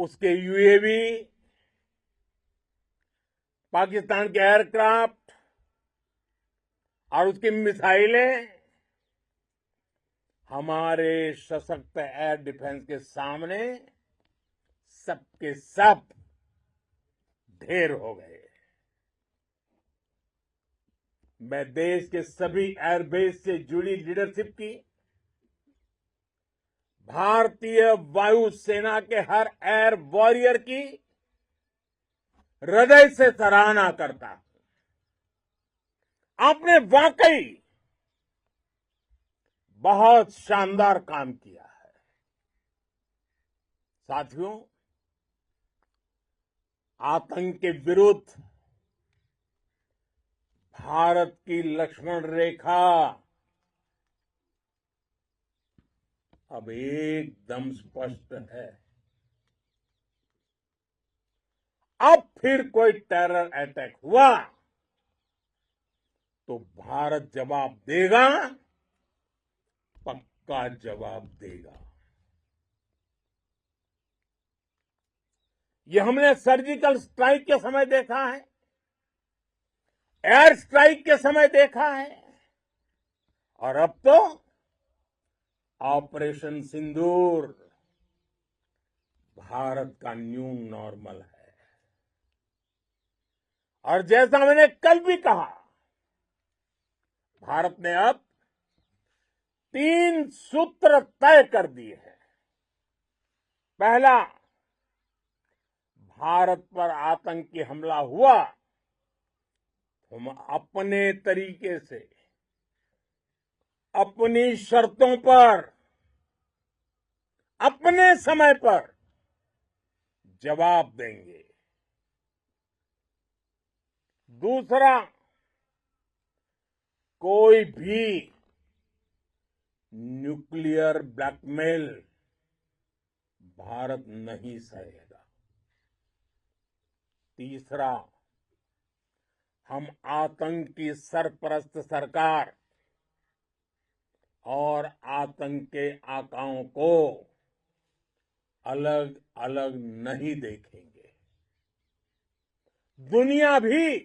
उसके यूएवी, पाकिस्तान के एयरक्राफ्ट और उसकी मिसाइलें हमारे सशक्त एयर डिफेंस के सामने सबके सब ढेर हो गए। मैं देश के सभी एयरबेस से जुड़ी लीडरशिप की, भारतीय वायुसेना के हर एयर वॉरियर की हृदय से सराहना करता हूं। आपने वाकई बहुत शानदार काम किया है। साथियों, आतंक के विरुद्ध भारत की लक्ष्मण रेखा अब एकदम स्पष्ट है। अब फिर कोई टेरर अटैक हुआ तो भारत जवाब देगा, पक्का जवाब देगा। ये हमने सर्जिकल स्ट्राइक के समय देखा है, एयर स्ट्राइक के समय देखा है, और अब तो ऑपरेशन सिंदूर भारत का न्यू नॉर्मल है। और जैसा मैंने कल भी कहा, भारत ने अब 3 सूत्र तय कर दिए हैं। पहला, भारत पर आतंकी हमला हुआ, हम अपने तरीके से, अपनी शर्तों पर, अपने समय पर जवाब देंगे। दूसरा, कोई भी न्यूक्लियर ब्लैकमेल भारत नहीं सहेगा। तीसरा, हम आतंक की सरपरस्त सरकार और आतंक के आकाओं को अलग अलग नहीं देखेंगे। दुनिया भी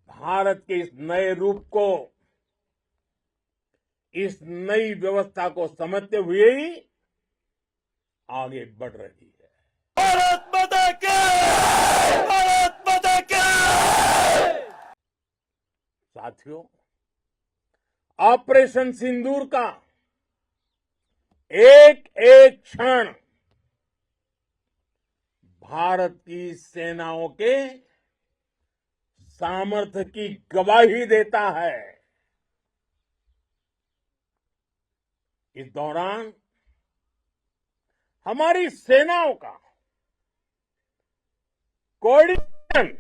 भारत के इस नए रूप को, इस नई व्यवस्था को समझते हुए ही आगे बढ़ रही है। भारत माता की! भारत माता की! साथियों, ऑपरेशन सिंदूर का एक एक क्षण भारत की सेनाओं के सामर्थ्य की गवाही देता है। इस दौरान हमारी सेनाओं का कोऑर्डिनेशन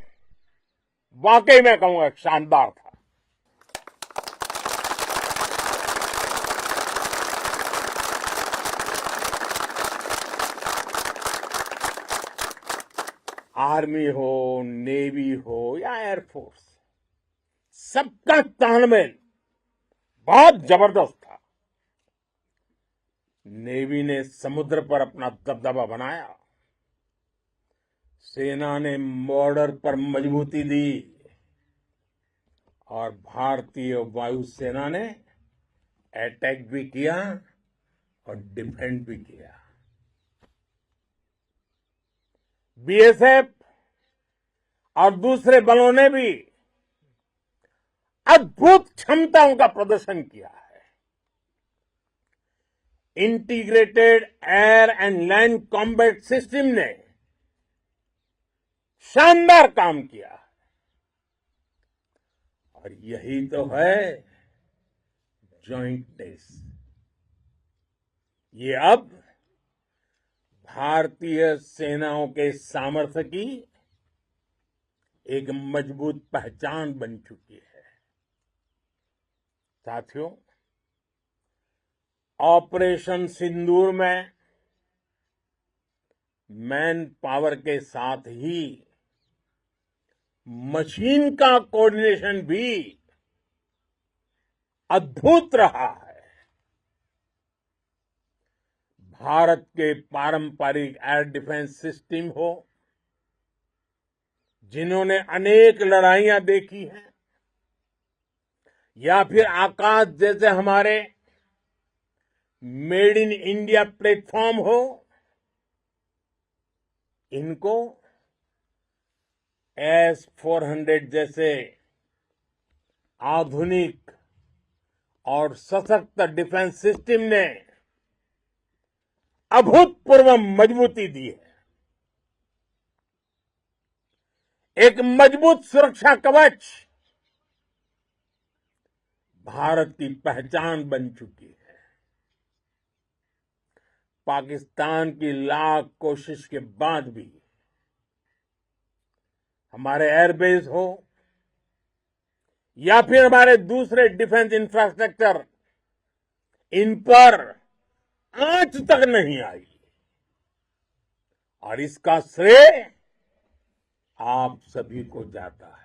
वाकई में कहूंगा शानदार था। आर्मी हो, नेवी हो या एयरफोर्स, सबका तालमेल बहुत जबरदस्त था। नेवी ने समुद्र पर अपना दबदबा बनाया, सेना ने बॉर्डर पर मजबूती दी और भारतीय वायुसेना ने अटैक भी किया और डिफेंड भी किया। बीएसएफ और दूसरे बलों ने भी अद्भुत क्षमताओं का प्रदर्शन किया है। Integrated air and land combat system ने शानदार काम किया है। और यही तो है जॉइंटनेस। ये अब भारतीय सेनाओं के सामर्थ्य की एक मजबूत पहचान बन चुकी है। साथियों, ऑपरेशन सिंदूर में मैन पावर के साथ ही मशीन का कोऑर्डिनेशन भी अद्भुत रहा है। भारत के पारंपरिक एयर डिफेंस सिस्टम हो, जिन्होंने अनेक लड़ाइयां देखी हैं, या फिर आकाश जैसे हमारे मेड इन इंडिया प्लेटफॉर्म हो, इनको S-400 जैसे आधुनिक और सशक्त डिफेंस सिस्टम ने अभूतपूर्व मजबूती दी है। एक मजबूत सुरक्षा कवच भारत की पहचान बन चुकी है। पाकिस्तान की लाख कोशिश के बाद भी हमारे एयरबेस हो या फिर हमारे दूसरे डिफेंस इंफ्रास्ट्रक्चर, इन पर आंच तक नहीं आई, और इसका श्रेय आप सभी को जाता है।